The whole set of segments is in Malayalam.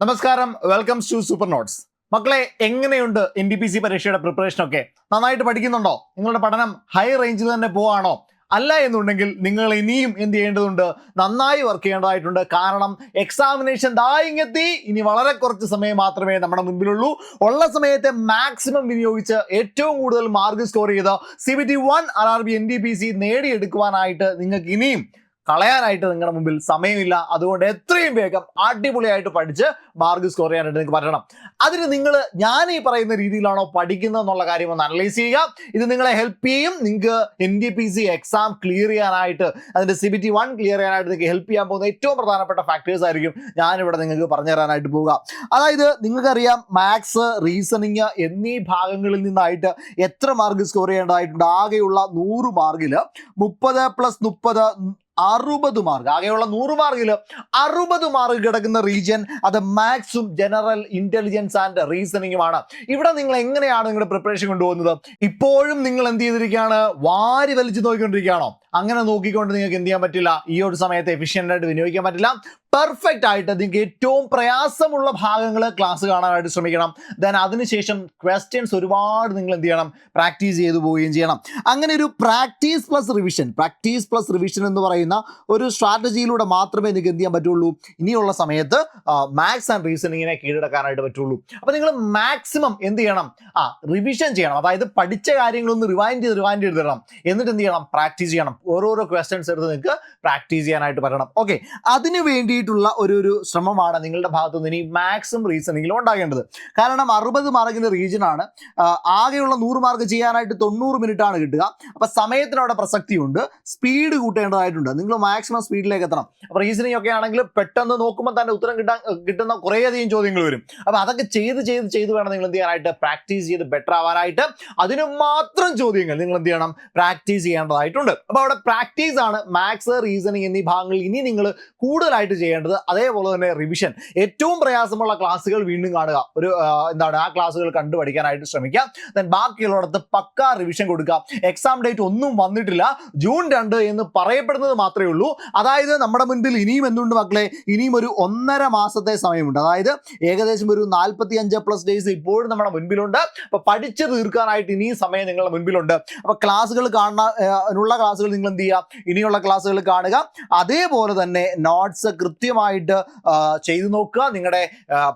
നമസ്കാരം, വെൽക്കം ടു സൂപ്പർ നോട്ട്സ്. മക്കളെ, എങ്ങനെയുണ്ട് NDPC പരീക്ഷയുടെ പ്രിപ്പറേഷൻ ഒക്കെ? നന്നായിട്ട് പഠിക്കുന്നുണ്ടോ? നിങ്ങളുടെ പഠനം ഹൈ റേഞ്ചിൽ തന്നെ പോവാണോ? അല്ല എന്നുണ്ടെങ്കിൽ നിങ്ങൾ ഇനിയും എന്ത് ചെയ്യേണ്ടതുണ്ട്? നന്നായി വർക്ക് ചെയ്യേണ്ടതായിട്ടുണ്ട്. കാരണം എക്സാമിനേഷൻ ഇങ്ങെത്തി. ഇനി വളരെ കുറച്ച് സമയം മാത്രമേ നമ്മുടെ മുൻപിലുള്ളൂ. ഉള്ള സമയത്തെ മാക്സിമം വിനിയോഗിച്ച് ഏറ്റവും കൂടുതൽ മാർക്ക് സ്കോർ ചെയ്ത് CBT 1 RRB NDPC നേടിയെടുക്കുവാനായിട്ട് നിങ്ങൾക്ക് ഇനിയും കളയാനായിട്ട് നിങ്ങളുടെ മുമ്പിൽ സമയമില്ല. അതുകൊണ്ട് എത്രയും വേഗം അടിപൊളിയായിട്ട് പഠിച്ച് മാർക്ക് സ്കോർ ചെയ്യാനായിട്ട് നിങ്ങൾക്ക് പറ്റണം. അതിന് നിങ്ങൾ ഞാൻ ഈ പറയുന്ന രീതിയിലാണോ പഠിക്കുന്നത് എന്നുള്ള കാര്യം ഒന്ന് അനലൈസ് ചെയ്യുക. ഇത് നിങ്ങളെ ഹെൽപ്പ് ചെയ്യും. നിങ്ങൾക്ക് NDPC എക്സാം ക്ലിയർ ചെയ്യാനായിട്ട്, അതിൻ്റെ CBT 1 ക്ലിയർ ചെയ്യാനായിട്ട് നിങ്ങൾക്ക് ഹെൽപ്പ് ചെയ്യാൻ പോകുന്ന ഏറ്റവും പ്രധാനപ്പെട്ട ഫാക്ടേഴ്സ് ആയിരിക്കും ഞാനിവിടെ നിങ്ങൾക്ക് പറഞ്ഞു തരാനായിട്ട് പോവുക. അതായത് നിങ്ങൾക്കറിയാം, മാത്സ്, റീസണിങ് എന്നീ ഭാഗങ്ങളിൽ നിന്നായിട്ട് എത്ര മാർക്ക് സ്കോർ ചെയ്യേണ്ടതായിട്ടുണ്ട്. ആകെയുള്ള 100 മാർക്കിൽ 30 + 30 60 മാർക്ക്. ആകെയുള്ള 100 മാർക്കിൽ 60 മാർക്ക് കിടക്കുന്ന റീജിയൻ അത് മാത്സും ജനറൽ ഇന്റലിജൻസ് ആൻഡ് റീസണിങ്ങുമാണ്. ഇവിടെ നിങ്ങൾ എങ്ങനെയാണ് നിങ്ങളുടെ പ്രിപ്പറേഷൻ കൊണ്ടുപോകുന്നത്? ഇപ്പോഴും നിങ്ങൾ എന്ത് ചെയ്തിരിക്കുകയാണ്? വാരി വലിച്ചു നോക്കിക്കൊണ്ടിരിക്കുകയാണോ? അങ്ങനെ നോക്കിക്കൊണ്ട് നിങ്ങൾക്ക് എന്ത് ചെയ്യാൻ പറ്റില്ല. ഈ ഒരു സമയത്ത് എഫിഷ്യൻ്റ് ആയിട്ട് വിനിയോഗിക്കാൻ പറ്റില്ല. പെർഫെക്റ്റ് ആയിട്ട് നിങ്ങൾക്ക് ഏറ്റവും പ്രയാസമുള്ള ഭാഗങ്ങൾ ക്ലാസ് കാണാനായിട്ട് ശ്രമിക്കണം. ദെൻ അതിനുശേഷം ക്വസ്റ്റ്യൻസ് ഒരുപാട് നിങ്ങൾ എന്ത് ചെയ്യണം? പ്രാക്ടീസ് ചെയ്തു പോവുകയും ചെയ്യണം. അങ്ങനെ ഒരു പ്രാക്ടീസ് പ്ലസ് റിവിഷൻ എന്ന് പറയുന്ന ഒരു സ്ട്രാറ്റജിയിലൂടെ മാത്രമേ നിങ്ങൾക്ക് എന്ത് ചെയ്യാൻ പറ്റുള്ളൂ. ഇനിയുള്ള സമയത്ത് മാത്സ് ആൻഡ് റീസണിങ്ങിനെ കീഴടക്കാനായിട്ട് പറ്റുള്ളൂ. അപ്പോൾ നിങ്ങൾ മാക്സിമം എന്ത് ചെയ്യണം? റിവിഷൻ ചെയ്യണം. അതായത് പഠിച്ച കാര്യങ്ങളൊന്ന് റിവൈൻഡ് ചെയ്ത് തരണം. എന്നിട്ട് എന്ത് ചെയ്യണം? പ്രാക്ടീസ് ചെയ്യണം. ഓരോരോ ക്വസ്റ്റ്യൻസ് എടുത്ത് നിങ്ങൾക്ക് പ്രാക്ടീസ് ചെയ്യാനായിട്ട് പറ്റണം. ഓക്കെ, അതിന് വേണ്ടിയിട്ടുള്ള ഒരു ശ്രമമാണ് നിങ്ങളുടെ ഭാഗത്തു നിന്ന് ഇനി മാത്സും റീസണിങ്ങിലും ഉണ്ടാകേണ്ടത്. കാരണം 60 മാർക്കിന്റെ റീജിയൻ ആണ്. ആകെയുള്ള 100 മാർക്ക് ചെയ്യാനായിട്ട് 90 മിനിറ്റ് ആണ് കിട്ടുക. അപ്പോൾ സമയത്തിനവിടെ പ്രസക്തിയുണ്ട്. സ്പീഡ് കൂട്ടേണ്ടതായിട്ടുണ്ട്. നിങ്ങൾ മാക്സിമം സ്പീഡിലേക്ക് എത്തണം. അപ്പോൾ റീസണിങ് ഒക്കെ ആണെങ്കിൽ പെട്ടെന്ന് നോക്കുമ്പോൾ തന്നെ ഉത്തരം കിട്ടുന്ന കുറേയധികം ചോദ്യങ്ങൾ വരും. അപ്പോൾ അതൊക്കെ ചെയ്ത് വേണം നിങ്ങൾ എന്ത് ചെയ്യാനായിട്ട്? പ്രാക്ടീസ് ചെയ്ത് ബെറ്റർ ആവാനായിട്ട്. അതിന് മാത്രം ചോദ്യങ്ങൾ നിങ്ങൾ എന്ത് ചെയ്യണം? പ്രാക്ടീസ് ചെയ്യേണ്ടതായിട്ടുണ്ട്. അപ്പോൾ അവിടെ പ്രാക്ടീസ് ആണ് മാത്സ്, റീസണിങ് എന്നീ ഭാഗങ്ങളിൽ ഇനി നിങ്ങൾ കൂടുതലായിട്ട് ചെയ്യേണ്ടത്. അതേപോലെ തന്നെ റിവിഷൻ. ഏറ്റവും പ്രയാസമുള്ള ക്ലാസ്സുകൾ വീണ്ടും കാണുക. ആ ക്ലാസ്സുകൾ കണ്ടു പഠിക്കാനായിട്ട് ശ്രമിക്കുക. ദെൻ ബാക്കിയുള്ളിടത്ത് പക്കാ റിവിഷൻ കൊടുക്കുക. എക്സാം ഡേറ്റ് ഒന്നും വന്നിട്ടില്ല. ജൂൺ 2 എന്ന് പറയപ്പെടുന്നത് മാത്രമേ ഉള്ളൂ. അതായത് നമ്മുടെ മുൻപിൽ ഇനിയും എന്തുണ്ട് മക്കളെ? ഇനിയും ഒരു 1.5 മാസത്തെ സമയമുണ്ട്. അതായത് ഏകദേശം ഒരു 45+ ഡേയ്സ് ഇപ്പോഴും നമ്മുടെ മുൻപിലുണ്ട്. അപ്പോൾ പഠിച്ചു തീർക്കാനായിട്ട് ഇനിയും സമയം നിങ്ങളുടെ മുൻപിലുണ്ട്. അപ്പോൾ ക്ലാസ്സുകൾ കാണാനുള്ള ക്ലാസ്സുകൾ നിങ്ങൾ എന്ത് ചെയ്യുക? ഇനിയുള്ള ക്ലാസ്സുകൾ കാണുക. അതേപോലെ തന്നെ നോട്ട്സ് കൃത്യമായിട്ട് ചെയ്തു നോക്കുക. നിങ്ങളുടെ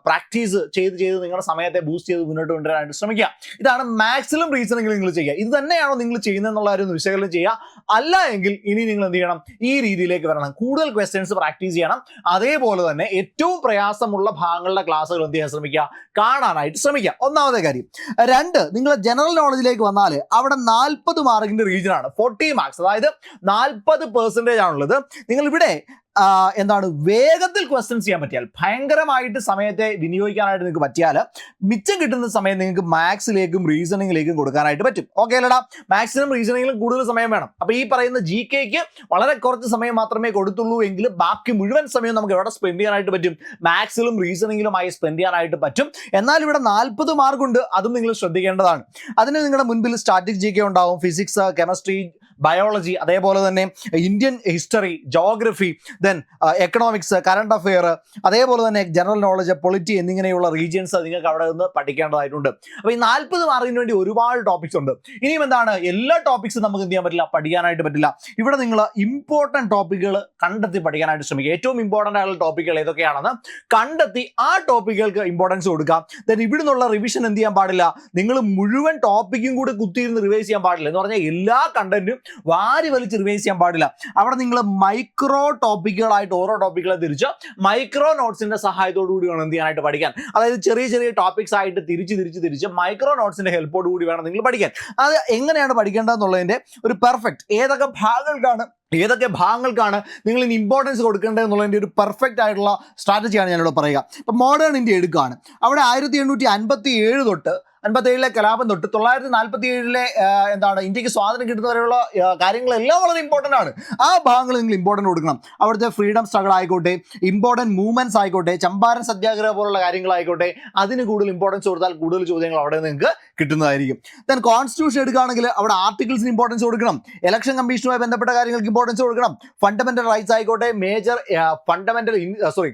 പ്രാക്ടീസ് ചെയ്ത് നിങ്ങളുടെ സമയത്തെ ബൂസ്റ്റ് ചെയ്ത് മുന്നോട്ട് കൊണ്ടുവരാനായിട്ട് ശ്രമിക്കുക. ഇതാണ് മാത്സിലും റീസണിങ്ങിലും നിങ്ങൾ ചെയ്യുക. ഇത് തന്നെയാണോ നിങ്ങൾ ചെയ്യുന്നതെന്നുള്ള കാര്യം ഒന്ന് വിശകലനം ചെയ്യുക. അല്ല എങ്കിൽ ഇനി നിങ്ങൾ എന്ത് ചെയ്യണം? ഈ രീതിയിലേക്ക് വരണം. കൂടുതൽ ക്വസ്റ്റ്യൻസ് പ്രാക്ടീസ് ചെയ്യണം. അതേപോലെ തന്നെ ഏറ്റവും പ്രയാസമുള്ള ഭാഗങ്ങളുടെ ക്ലാസ്സുകൾ എന്ത് ചെയ്യാൻ ശ്രമിക്കുക? കാണാനായിട്ട് ശ്രമിക്കുക. ഒന്നാമത്തെ കാര്യം. 2, നിങ്ങൾ ജനറൽ നോളജിലേക്ക് വന്നാൽ അവിടെ 40 മാർക്കിന്റെ റീജിയൻ ആണ്. 40 മാർക്സ്, അതായത് 40% ആണുള്ളത്. നിങ്ങൾ ഇവിടെ വേഗത്തിൽ ക്വസ്റ്റ്യൻസ് ചെയ്യാൻ പറ്റിയാൽ, ഭയങ്കരമായിട്ട് സമയത്തെ വിനിയോഗിക്കാനായിട്ട് നിങ്ങൾക്ക് പറ്റിയാൽ, മിച്ചം കിട്ടുന്ന സമയം നിങ്ങൾക്ക് മാത്സിലേക്കും റീസണിങ്ങിലേക്കും കൊടുക്കാനായിട്ട് പറ്റും. ഓക്കെ അല്ലടാ? മാത്സിനും റീസണിങ്ങിലും കൂടുതൽ സമയം വേണം. അപ്പോൾ ഈ പറയുന്ന GKക്ക് വളരെ കുറച്ച് സമയം മാത്രമേ കൊടുത്തുള്ളൂ എങ്കിൽ ബാക്കി മുഴുവൻ സമയം നമുക്ക് എവിടെ സ്പെൻഡ് ചെയ്യാനായിട്ട് പറ്റും? മാത്സിലും റീസണിങ്ങിലുമായി സ്പെൻഡ് ചെയ്യാനായിട്ട് പറ്റും. എന്നാൽ ഇവിടെ 40 മാർക്കുണ്ട്. അതും നിങ്ങൾ ശ്രദ്ധിക്കേണ്ടതാണ്. അതിന് നിങ്ങളുടെ മുൻപിൽ സ്റ്റാറ്റിക് GK ഉണ്ടാവും, ഫിസിക്സ്, കെമിസ്ട്രി, ബയോളജി, അതേപോലെ തന്നെ Indian history, geography, then economics, current affair, അതേപോലെ തന്നെ ജനറൽ നോളജ്, പൊളിറ്റി എന്നിങ്ങനെയുള്ള റീജിയൻസ് നിങ്ങൾക്ക് അവിടെ നിന്ന് പഠിക്കേണ്ടതായിട്ടുണ്ട്. അപ്പോൾ ഈ 40 മാർക്കിന് വേണ്ടി ഒരുപാട് ടോപ്പിക്സ് ഉണ്ട്. ഇനിയും എല്ലാ ടോപ്പിക്സും നമുക്ക് എന്ത് ചെയ്യാൻ പറ്റില്ല? പഠിക്കാനായിട്ട് പറ്റില്ല. ഇവിടെ നിങ്ങൾ ഇമ്പോർട്ടൻറ്റ് ടോപ്പിക്കുകൾ കണ്ടെത്തി പഠിക്കാനായിട്ട് ശ്രമിക്കുക. ഏറ്റവും ഇമ്പോർട്ടൻ്റ് ആയിട്ടുള്ള ടോപ്പിക്കുകൾ ഏതൊക്കെയാണെന്ന് കണ്ടെത്തി ആ ടോപ്പിക്കുകൾക്ക് ഇമ്പോർട്ടൻസ് കൊടുക്കാം. ദെൻ ഇവിടെ നിന്നുള്ള റിവിഷൻ എന്ത് ചെയ്യാൻ പാടില്ല? നിങ്ങൾ മുഴുവൻ ടോപ്പിക്കും കൂടി കുത്തിയിരുന്ന് റിവൈസ് ചെയ്യാൻ പാടില്ല. എന്ന് പറഞ്ഞാൽ എല്ലാ കണ്ടന്റും വാരി വലിച്ച് റിവൈസ് ചെയ്യാൻ പാടില്ല. അവിടെ നിങ്ങൾ മൈക്രോ ടോപ്പിക്കുകളായിട്ട് ഓരോ ടോപ്പിക്കുകളെ തിരിച്ച് മൈക്രോ നോട്ട്സിന്റെ സഹായത്തോടു കൂടി വേണം എന്ത് ചെയ്യാനായിട്ട് പഠിക്കാൻ. അതായത് ചെറിയ ടോപ്പിക്സ് ആയിട്ട് തിരിച്ച് മൈക്രോ നോട്ട്സിന്റെ ഹെൽപ്പോട് കൂടി വേണം നിങ്ങൾ പഠിക്കാൻ. അത് എങ്ങനെയാണ് പഠിക്കേണ്ടതെന്നുള്ളതിന്റെ ഒരു പെർഫെക്റ്റ് ഏതൊക്കെ ഭാഗങ്ങൾക്കാണ് നിങ്ങൾ ഇനി ഇമ്പോർട്ടൻസ് കൊടുക്കേണ്ടത് എന്നുള്ളതിൻ്റെ ഒരു പെർഫെക്റ്റ് ആയിട്ടുള്ള സ്ട്രാറ്റജിയാണ് ഞാനിവിടെ പറയുക. ഇപ്പം മോഡേൺ ഇന്ത്യ എടുക്കുകയാണ്. അവിടെ 1857 തൊട്ട് 1957 കലാപം തൊട്ട് 1947 എന്താണ് ഇന്ത്യക്ക് സ്വാതന്ത്ര്യം കിട്ടുന്നവരെയുള്ള കാര്യങ്ങളെല്ലാം വളരെ ഇമ്പോർട്ടൻ്റ് ആണ്. ആ ഭാഗങ്ങൾ നിങ്ങൾ ഇമ്പോർട്ടൻ്റ് കൊടുക്കണം. അവിടുത്തെ ഫ്രീഡം സ്ട്രഗിൾ ആയിക്കോട്ടെ, ഇമ്പോർട്ടൻറ്റ് മൂവ്മെന്റ്സ് ആയിക്കോട്ടെ, ചമ്പാരൻ സത്യാഗ്രഹ പോലുള്ള കാര്യങ്ങളായിക്കോട്ടെ, അതിന് കൂടുതൽ ഇമ്പോർട്ടൻസ് കൊടുത്താൽ കൂടുതൽ ചോദ്യങ്ങൾ അവിടെ നിങ്ങൾക്ക് കിട്ടുന്നതായിരിക്കും. ദെൻ കോൺസ്റ്റിറ്റ്യൂഷൻ എടുക്കുകയാണെങ്കിൽ അവിടെ ആർട്ടിക്കിൾസിന് ഇമ്പോർട്ടൻസ് കൊടുക്കണം, ഇലക്ഷൻ കമ്മീഷനുമായി ബന്ധപ്പെട്ട കാര്യങ്ങൾക്ക് ഇമ്പോർട്ടൻസ് കൊടുക്കണം, ഫണ്ടമെന്റൽ റൈറ്റ്സ് ആയിക്കോട്ടെ, മേജർ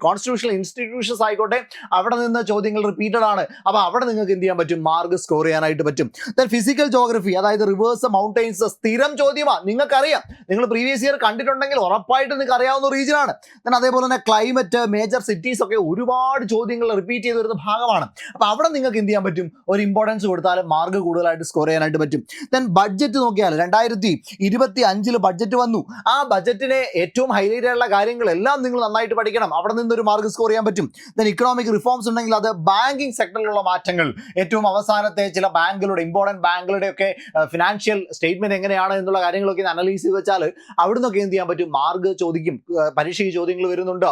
കോൺസ്റ്റിറ്റ്യൂഷണൽ ഇൻസ്റ്റിറ്റ്യൂഷൻസ് ആയിക്കോട്ടെ, അവിടെ നിന്ന് ചോദ്യങ്ങൾ റിപ്പീറ്റഡ് ആണ്. അപ്പോൾ അവിടെ നിങ്ങൾക്ക് എന്ത് ചെയ്യാൻ പറ്റും? മാർക്ക് സ്കോർ ചെയ്യാനായിട്ട് പറ്റും. ദെൻ ഫിസിക്കൽ ജോഗ്രഫി, അതായത് റിവേഴ്സ്, മൗണ്ടൈൻസ് സ്ഥിരം ചോദ്യമാണ്, നിങ്ങൾക്കറിയാം, നിങ്ങൾ പ്രീവിയസ് ഇയർ കണ്ടിട്ടുണ്ടെങ്കിൽ ഉറപ്പായിട്ട് നിങ്ങൾക്ക് അറിയാവുന്ന റീജിയൻ ആണ്. ദെൻ അതേപോലെ തന്നെ ക്ലൈമറ്റ്, മേജർ സിറ്റീസ് ഒക്കെ ഒരുപാട് ചോദ്യങ്ങൾ റിപ്പീറ്റ് ചെയ്ത് വരുന്ന ഭാഗമാണ്. അപ്പോൾ അവിടെ നിങ്ങൾക്ക് എന്ത് ചെയ്യാൻ പറ്റും? ഒരു ഇമ്പോർട്ടൻസ് കൊടുത്താൽ മാർക്ക് കൂടുതലായിട്ട് സ്കോർ ചെയ്യാനായിട്ട് പറ്റും. ദെൻ ബഡ്ജറ്റ് നോക്കിയാൽ 2025 ബഡ്ജറ്റ് വന്നു. ആ ബഡ്ജറ്റിനെ ഏറ്റവും ഹൈലൈറ്റ് ആയിട്ടുള്ള കാര്യങ്ങളെല്ലാം നിങ്ങൾ നന്നായിട്ട് പഠിക്കണം. അവിടെ നിന്നൊരു മാർക്ക് സ്കോർ ചെയ്യാൻ പറ്റും. ദെൻ ഇക്കണോമിക് റിഫോംസ് ഉണ്ടെങ്കിൽ അത് ബാങ്കിങ് സെക്ടറിലുള്ള മാറ്റങ്ങൾ, ഏറ്റവും അവസാനത്തെ ചില ബാങ്കുകളുടെ, ഇമ്പോർട്ടൻറ്റ് ബാങ്കുകളുടെ ഒക്കെ ഫിനാൻഷ്യൽ സ്റ്റേറ്റ്മെന്റ് എങ്ങനെയാണ് എന്നുള്ള കാര്യങ്ങളൊക്കെ അനലൈസ് ചെയ്ത് വെച്ചാൽ അവിടെ നിന്നൊക്കെ എന്ത് ചെയ്യാൻ പറ്റും? മാർക്ക് ചോദിക്കും. പരീക്ഷയ്ക്ക് ചോദ്യങ്ങൾ വരുന്നുണ്ട്,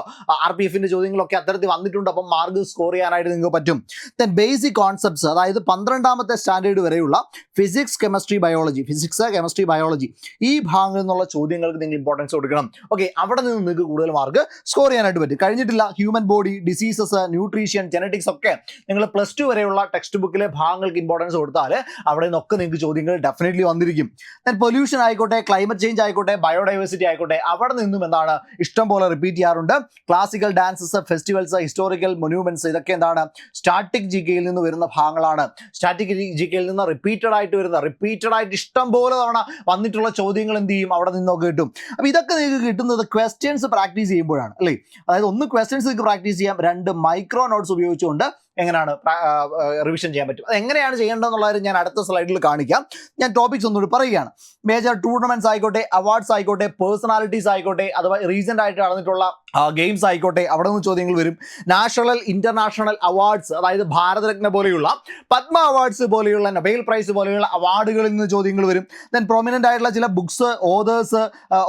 RPF ചോദ്യങ്ങളൊക്കെ അത്തരത്തിൽ വന്നിട്ടുണ്ട്. അപ്പം മാർക്ക് സ്കോർ ചെയ്യാനായിട്ട് നിങ്ങൾക്ക് പറ്റും. ദെൻ ബേസിക് കോൺസെപ്റ്റ്സ്, അതായത് 12ാമത്തെ സ്റ്റാൻഡേർഡ് വരെയുള്ള ഫിസിക്സ്, കെമിസ്ട്രി, ബയോളജി ഈ ഭാഗങ്ങളിൽ നിന്നുള്ള ചോദ്യങ്ങൾക്ക് നിങ്ങൾ ഇമ്പോർട്ടൻസ് കൊടുക്കണം. ഓക്കെ, അവിടെ നിന്ന് നിങ്ങൾക്ക് കൂടുതൽ മാർക്ക് സ്കോർ ചെയ്യാനായിട്ട് പറ്റും. കഴിഞ്ഞിട്ടില്ല human body, diseases, nutrition, genetics ഒക്കെ നിങ്ങൾ +2 വരെയുള്ള ടെക്സ്റ്റ് ബുക്കിലെ ഭാഗങ്ങൾക്ക് ഇമ്പോർട്ടൻസ് കൊടുത്താൽ അവിടെ നിന്നൊക്കെ നിങ്ങൾക്ക് ചോദ്യങ്ങൾ ഡെഫിനറ്റ്ലി വന്നിരിക്കും. ദെൻ പൊല്യൂഷൻ ആയിക്കോട്ടെ, ക്ലൈമറ്റ് ചേഞ്ച് ആയിക്കോട്ടെ, ബയോഡൈവേഴ്സിറ്റി ആയിക്കോട്ടെ, അവിടെ നിന്നും എന്താണ് ഇഷ്ടം പോലെ റിപ്പീറ്റ് ചെയ്യാറുണ്ട്. ക്ലാസിക്കൽ ഡാൻസസ്, ഫെസ്റ്റിവൽസ്, ഹിസ്റ്റോറിക്കൽ മൊന്യൂമെന്റ്സ്, ഇതൊക്കെ എന്താണ് സ്റ്റാറ്റിക് ജികെയിൽ നിന്ന് വരുന്ന ഭാഗങ്ങളാണ്. സ്റ്റാറ്റിക് ജികെയിൽ നിന്ന് റിപ്പീറ്റഡ് ആയിട്ട് ഇഷ്ടം പോലെ തവണ വന്നിട്ടുള്ള ചോദ്യങ്ങൾ എന്ത് ചെയ്യും? അവിടെ നിന്നൊക്കെ കിട്ടും. അപ്പോൾ ഇതൊക്കെ നിങ്ങൾക്ക് കിട്ടുന്നത് ക്വസ്റ്റ്യൻസ് പ്രാക്ടീസ് ചെയ്യുമ്പോഴാണ് അല്ലേ. അതായത് ഒന്ന് ക്വസ്റ്റ്യൻസ് നിങ്ങൾക്ക് പ്രാക്ടീസ് ചെയ്യാം, 2 മൈക്രോ നോട്ട്സ് ഉപയോഗിച്ചുകൊണ്ട് എങ്ങനെയാണ് റിവിഷൻ ചെയ്യാൻ പറ്റും. അത് എങ്ങനെയാണ് ചെയ്യേണ്ടതെന്നുള്ളത് ഞാൻ അടുത്ത സ്ലൈഡിൽ കാണിക്കാം. ഞാൻ ടോപ്പിക്സ് ഒന്നുകൂടി പറയുകയാണ്. മേജർ ടൂർണമെന്റ്സ് ആയിക്കോട്ടെ, അവാർഡ്സ് ആയിക്കോട്ടെ, പേഴ്സണാലിറ്റീസ് ആയിക്കോട്ടെ, അഥവാ റീസെന്റ് ആയിട്ട് നടന്നിട്ടുള്ള ഗെയിംസ് ആയിക്കോട്ടെ, അവിടെ നിന്ന് ചോദ്യങ്ങൾ വരും. നാഷണൽ, ഇന്റർനാഷണൽ അവാർഡ്സ്, അതായത് ഭാരതരത്ന പോലെയുള്ള, പത്മ അവാർഡ്സ് പോലെയുള്ള, നൊബേൽ പ്രൈസ് പോലെയുള്ള അവാർഡുകളിൽ നിന്ന് ചോദ്യങ്ങൾ വരും. ദെൻ പ്രൊമിനന്റ് ആയിട്ടുള്ള ചില ബുക്സ്, ഓതേഴ്സ്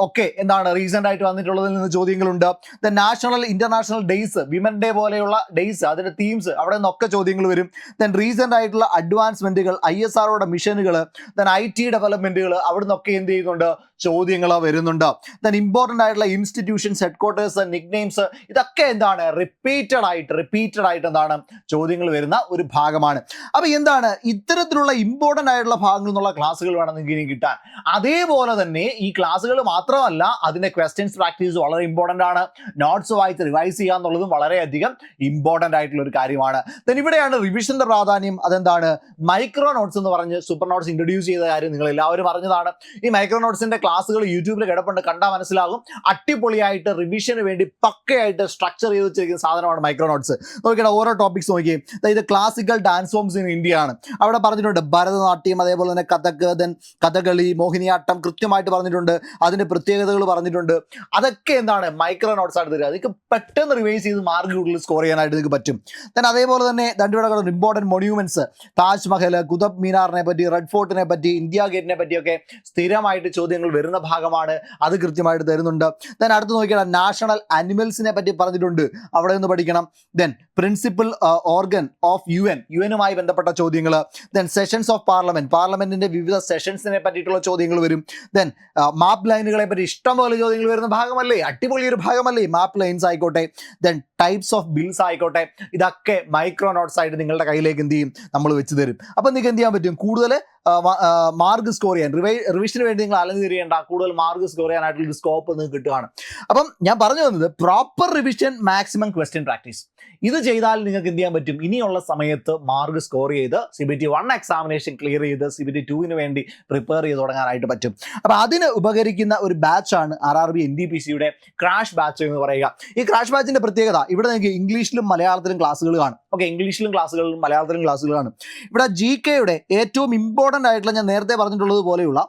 ഒക്കെ എന്താണ് റീസെന്റ് ആയിട്ട് വന്നിട്ടുള്ളതിൽ നിന്ന് ചോദ്യങ്ങളുണ്ട്. Then national, international days, women day പോലെയുള്ള ഡേയ്സ്, അതിന്റെ തീംസ്, അവിടെ നിന്നൊക്കെ ചോദ്യങ്ങൾ വരും. ദെൻ റീസെന്റ് ആയിട്ടുള്ള അഡ്വാൻസ്മെന്റുകൾ, ISROയുടെ മിഷനുകൾ, ദെൻ IT ഡെവലപ്മെന്റുകൾ, അവിടെ നിന്നൊക്കെ എന്ത് ചെയ്യുന്നുണ്ട്? ചോദ്യങ്ങൾ വരുന്നുണ്ട്. ദെൻ ഇമ്പോർട്ടൻ്റ് ആയിട്ടുള്ള ഇൻസ്റ്റിറ്റ്യൂഷൻസ്, ഹെഡ്ക്വാർട്ടേഴ്സ്, നിക്നെയിംസ്, ഇതൊക്കെ എന്താണ് റിപ്പീറ്റഡ് ആയിട്ട് എന്താണ് ചോദ്യങ്ങൾ വരുന്ന ഒരു ഭാഗമാണ്. അപ്പോൾ എന്താണ് ഇത്തരത്തിലുള്ള ഇമ്പോർട്ടൻ്റ് ആയിട്ടുള്ള ഭാഗങ്ങൾ എന്നുള്ള ക്ലാസ്സുകൾ വേണം നിങ്ങൾക്ക് ഇനി കിട്ടാൻ. അതേപോലെ തന്നെ ഈ ക്ലാസ്സുകൾ മാത്രമല്ല, അതിൻ്റെ ക്വസ്റ്റ്യൻസ് പ്രാക്ടീസ് വളരെ ഇമ്പോർട്ടൻ്റ് ആണ്. നോട്ട്സ് വായിച്ച് റിവൈസ് ചെയ്യുക എന്നുള്ളതും വളരെയധികം ഇമ്പോർട്ടൻ്റ് ആയിട്ടുള്ള ഒരു കാര്യമാണ്. ദെൻ ഇവിടെയാണ് റിവിഷന്റെ പ്രാധാന്യം. അതെന്താണ്? മൈക്രോ നോട്ട്സ് എന്ന് പറഞ്ഞ് സൂപ്പർ നോട്ട്സ് ഇൻട്രൊഡ്യൂസ് ചെയ്ത കാര്യം നിങ്ങൾ എല്ലാവരും അറിഞ്ഞതാണ്. ഈ മൈക്രോ നോട്ട്സിന്റെ ക്ലാസ്സുകൾ യൂട്യൂബിൽ കിടപ്പുണ്ട്, കണ്ടാൽ മനസ്സിലാകും. അടിപൊളിയായിട്ട് റിവിഷന് വേണ്ടി പക്കയായിട്ട് സ്ട്രക്ചർ ചെയ്ത് വെച്ചിരിക്കുന്ന സാധനമാണ് മൈക്രോ നോട്ട്സ്. നോക്കിയാൽ ഓരോ ടോപ്പിക്സ് നോക്കി. ഇത് classical dance forms in India ആണ്. അവിടെ പറഞ്ഞിട്ടുണ്ട് ഭരതനാട്യം, അതേപോലെ തന്നെ കഥക്, ദെൻ കഥകളി, മോഹിനിയാട്ടം കൃത്യമായിട്ട് പറഞ്ഞിട്ടുണ്ട്. അതിന്റെ പ്രത്യേകതകൾ പറഞ്ഞിട്ടുണ്ട്. അതൊക്കെ എന്താണ് മൈക്രോ നോട്ട്സ് ആയിട്ട് തരിക. അതൊക്കെ പെട്ടെന്ന് റിവൈസ് ചെയ്ത് മാർക്ക് കൂടുതൽ സ്കോർ ചെയ്യാനായിട്ട് നിങ്ങൾക്ക് പറ്റും. ദെൻ അതേപോലെ തന്നെ രണ്ടുപേരുടെ ഇമ്പോർട്ടൻറ്റ് മൊണ്യൂമെന്റ്സ്, താജ്മഹൽ, കുതബ് മീനാറിനെ പറ്റി, റെഡ് ഫോർട്ടിനെ പറ്റി, ഇന്ത്യ ഗേറ്റിനെ പറ്റിയൊക്കെ സ്ഥിരമായിട്ട് ചോദ്യങ്ങൾ വരുന്ന ഭാഗമാണ്. അത് കൃത്യമായിട്ട് തരുന്നുണ്ട്. ദെൻ അടുത്ത് നോക്കിയാൽ നാഷണൽ അനിമൽസിനെ പറ്റി പറഞ്ഞിട്ടുണ്ട്, അവിടെ നിന്ന് പഠിക്കണം. ദെൻ പ്രിൻസിപ്പൽ ഓർഗൻ ഓഫ് യുഎനുമായി ബന്ധപ്പെട്ട ചോദ്യങ്ങൾ. ദെൻ സെഷൻസ് ഓഫ് പാർലമെന്റിന്റെ വിവിധ സെഷൻസിനെ പറ്റിയിട്ടുള്ള ചോദ്യങ്ങൾ വരും. ദെൻ മാപ്പ് ലൈനുകളെ പറ്റി ഇഷ്ടംപോലെ ചോദ്യങ്ങൾ വരുന്ന ഭാഗമല്ലേ, അടിപൊളി ഒരു ഭാഗമല്ലേ മാപ്പ് ലൈൻസ് ആയിക്കോട്ടെ. ദെൻ ടൈപ്സ് ഓഫ് ബിൽസ് ആയിക്കോട്ടെ, ഇതൊക്കെ മൈക്രോ നോട്ട്സ് ആയിട്ട് നിങ്ങളുടെ കയ്യിലേക്ക് എന്ത് ചെയ്യും? നമ്മൾ വെച്ച് തരും. അപ്പം നിങ്ങൾക്ക് എന്ത് ചെയ്യാൻ പറ്റും? കൂടുതൽ മാർക്ക് സ്കോർ ചെയ്യാൻ, റിവിഷന് വേണ്ടി നിങ്ങൾ അലഞ്ഞിരിയേണ്ട, കൂടുതൽ മാർക്ക് സ്കോർ ചെയ്യാനായിട്ടുള്ള സ്കോപ്പ് നിങ്ങൾക്ക് കിട്ടുകയാണ്. അപ്പം ഞാൻ പറഞ്ഞു വന്നത് proper revision, maximum question practice, ഇത് ചെയ്താൽ നിങ്ങൾക്ക് എന്ത് ചെയ്യാൻ പറ്റും? ഇനിയുള്ള സമയത്ത് മാർക്ക് സ്കോർ ചെയ്ത് CBT 1 എക്സാമിനേഷൻ ക്ലിയർ ചെയ്ത് CBT 2 വേണ്ടി പ്രിപ്പയർ ചെയ്ത് തുടങ്ങാനായിട്ട് പറ്റും. അപ്പം അതിന് ഉപകരിക്കുന്ന ഒരു ബാച്ചാണ് RRB NTPCയുടെ ക്രാഷ് ബാച്ച് എന്ന് പറയുക. ഈ ക്രാഷ് ബാച്ചിന്റെ പ്രത്യേകത, ഇവിടെ നിങ്ങൾക്ക് ഇംഗ്ലീഷിലും മലയാളത്തിലും ക്ലാസ്സുകൾ കാണും. ഓക്കെ, ഇംഗ്ലീഷിലും ക്ലാസ്സുകളിലും മലയാളത്തിലും ക്ലാസ്സുകൾ കാണും. ഇവിടെ GKയുടെ ഏറ്റവും ഇമ്പോർട്ടൻ്റ് ഇമ്പോർട്ടൻ്റ് ആയിട്ടുള്ള, ഞാൻ നേരത്തെ പറഞ്ഞിട്ടുള്ളത് പോലെയുള്ള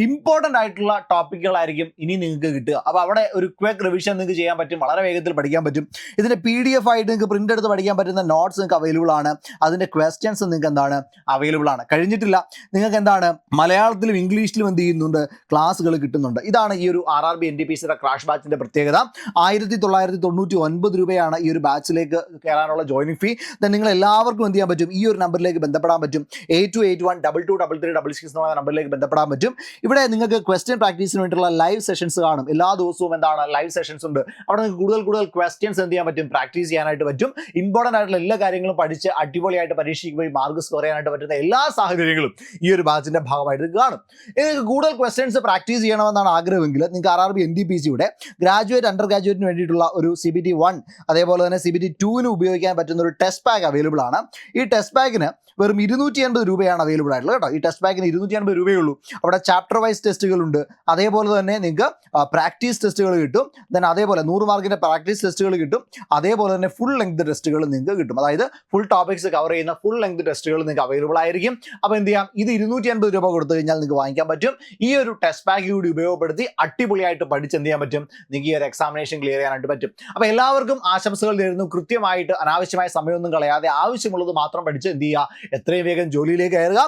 ഇമ്പോർട്ടൻ്റ് ആയിട്ടുള്ള ടോപ്പിക്കുകളായിരിക്കും ഇനി നിങ്ങൾക്ക് കിട്ടുക. അപ്പോൾ അവിടെ ഒരു ക്വിക്ക് റിവിഷൻ നിങ്ങൾക്ക് ചെയ്യാൻ പറ്റും, വളരെ വേഗത്തിൽ പഠിക്കാൻ പറ്റും. ഇതിൻ്റെ PDF ആയിട്ട് നിങ്ങൾക്ക് പ്രിൻ്റ് എടുത്ത് പഠിക്കാൻ പറ്റുന്ന നോട്ട്സ് നിങ്ങൾക്ക് അവൈലബിൾ ആണ്. അതിൻ്റെ ക്വസ്റ്റ്യൻസ് നിങ്ങൾക്ക് എന്താണ് അവൈലബിൾ ആണ്. കഴിഞ്ഞിട്ടില്ല, നിങ്ങൾക്ക് എന്താണ് മലയാളത്തിലും ഇംഗ്ലീഷിലും എന്ത് ചെയ്യുന്നുണ്ട്, ക്ലാസ്സുകൾ കിട്ടുന്നുണ്ട്. ഇതാണ് ഈ ഒരു RRB NTPCയുടെ ക്രാഷ് ബാച്ചിൻ്റെ പ്രത്യേകത. 1999 രൂപയാണ് ഈ ഒരു ബാച്ചിലേക്ക് കയറാനുള്ള ജോയിനിങ് ഫീ. ദെൻ നിങ്ങൾ എല്ലാവർക്കും എന്ത് ചെയ്യാൻ പറ്റും, ഈ ഒരു നമ്പറിലേക്ക് ബന്ധപ്പെടാൻ പറ്റും. 8281223366 എന്ന് പറയുന്ന നമ്പറിലേക്ക് ബന്ധപ്പെടാൻ പറ്റും. ഇവിടെ നിങ്ങൾക്ക് ക്വസ്റ്റ്യൻ പ്രാക്ടീസിന് വേണ്ടിയിട്ടുള്ള ലൈവ് സെഷൻസ് കാണും. എല്ലാ ദിവസവും എന്താണ് ലൈവ് സെഷൻസ് ഉണ്ട്. അവിടെ നിങ്ങൾക്ക് കൂടുതൽ ക്വസ്റ്റ്യൻസ് എന്ത് ചെയ്യാൻ പറ്റും, പ്രാക്ടീസ് ചെയ്യാനായിട്ട് പറ്റും. ഇമ്പോർട്ടൻ്റ് ആയിട്ടുള്ള എല്ലാ കാര്യങ്ങളും പഠിച്ച് അടിപൊളിയായിട്ട് പരീക്ഷയ്ക്ക് പോയി മാർക്ക് സ്കോർ ചെയ്യാനായിട്ട് പറ്റുന്ന എല്ലാ സാഹചര്യങ്ങളും ഈ ഒരു ബാച്ചിൻ്റെ ഭാഗമായിട്ട് കാണും. നിങ്ങൾക്ക് കൂടുതൽ ക്വസ്റ്റ്യൻസ് പ്രാക്ടീസ് ചെയ്യണമെന്നാണ് ആഗ്രഹമെങ്കിൽ നിങ്ങൾക്ക് RRB NTPCയുടെ ഗ്രാജുവേറ്റ് അണ്ടർ ഗ്രാജുവേറ്റിന് വേണ്ടിയിട്ടുള്ള ഒരു CBT 1 അതേപോലെ തന്നെ CBT 2 ഉപയോഗിക്കാൻ പറ്റുന്ന ഒരു ടെസ്റ്റ് പാക്ക് അവൈലബിൾ ആണ്. ഈ ടെസ്റ്റ് പാക്കിന് വെറും 280 രൂപയാണ് അവൈലബിൾ ആയിട്ടുള്ളത് കേട്ടോ. ഈ ടെസ്റ്റ് പാക്കിന് 280 രൂപയേ ഉള്ളൂ. അവിടെ ചാപ്റ്റർ വൈസ് ടെസ്റ്റുകളുണ്ട്, അതേപോലെ തന്നെ നിങ്ങൾക്ക് പ്രാക്ടീസ് ടെസ്റ്റുകൾ കിട്ടും. ദെൻ അതേപോലെ 100 മാർക്കിൻ്റെ പ്രാക്ടീസ് ടെസ്റ്റുകൾ കിട്ടും. അതേപോലെ തന്നെ ഫുൾ ലെങ്ത് ടെസ്റ്റുകൾ നിങ്ങൾക്ക് കിട്ടും. അതായത് ഫുൾ ടോപ്പിക്സ് കവർ ചെയ്യുന്ന ഫുൾ ലെങ്ത് ടെസ്റ്റുകൾ നിങ്ങൾക്ക് അവൈലബിൾ ആയിരിക്കും. അപ്പോൾ എന്ത് ചെയ്യാം, ഇത് 280 രൂപ കൊടുത്തു കഴിഞ്ഞാൽ നിങ്ങൾക്ക് വാങ്ങിക്കാൻ പറ്റും. ഈ ഒരു ടെസ്റ്റ് പാക്ക് കൂടി ഉപയോഗപ്പെടുത്തി അടിപൊളിയായിട്ട് പഠിച്ച് എന്ത് ചെയ്യാൻ പറ്റും, നിങ്ങൾക്ക് ഈ ഒരു എക്സാമിനേഷൻ ക്ലിയർ ചെയ്യാനായിട്ട് പറ്റും. അപ്പോൾ എല്ലാവർക്കും ആശംസകൾ നേരുന്നു. കൃത്യമായിട്ട് അനാവശ്യമായ സമയമൊന്നും കളയാതെ ആവശ്യമുള്ളത് മാത്രം പഠിച്ച് എന്ത് ചെയ്യുക, എത്രയും വേഗം ജോലിയിലേക്ക് കയറുക.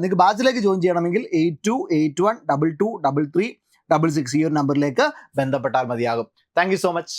നിങ്ങൾക്ക് ബാച്ചിലേക്ക് ജോയിൻ ചെയ്യണമെങ്കിൽ 8281223366 ഈ ഒരു നമ്പറിലേക്ക് ബന്ധപ്പെട്ടാൽ മതിയാകും. Thank you so much.